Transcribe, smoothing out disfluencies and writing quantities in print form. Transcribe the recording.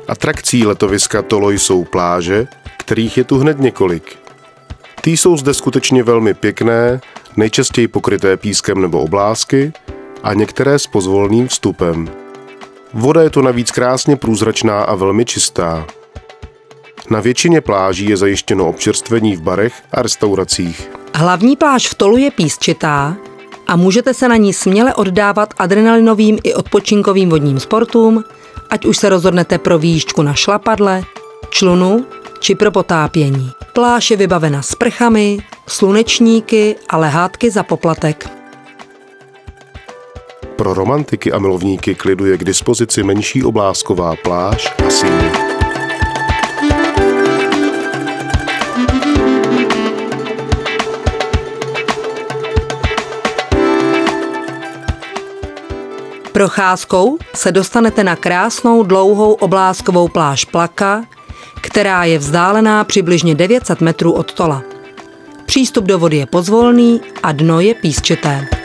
Atrakcí letoviska Tolo jsou pláže, kterých je tu hned několik. Ty jsou zde skutečně velmi pěkné, nejčastěji pokryté pískem nebo oblázky a některé s pozvolným vstupem. Voda je tu navíc krásně průzračná a velmi čistá. Na většině pláží je zajištěno občerstvení v barech a restauracích. Hlavní pláž v Tolu je písčitá a můžete se na ní směle oddávat adrenalinovým i odpočinkovým vodním sportům, ať už se rozhodnete pro výjížďku na šlapadle, člunu či pro potápění. Pláž je vybavena sprchami, slunečníky a lehátky za poplatek. Pro romantiky a milovníky klidu je k dispozici menší oblázková pláž a síň. Procházkou se dostanete na krásnou dlouhou oblázkovou pláž Plaka, která je vzdálená přibližně 900 metrů od Tola. Přístup do vody je pozvolný a dno je písčité.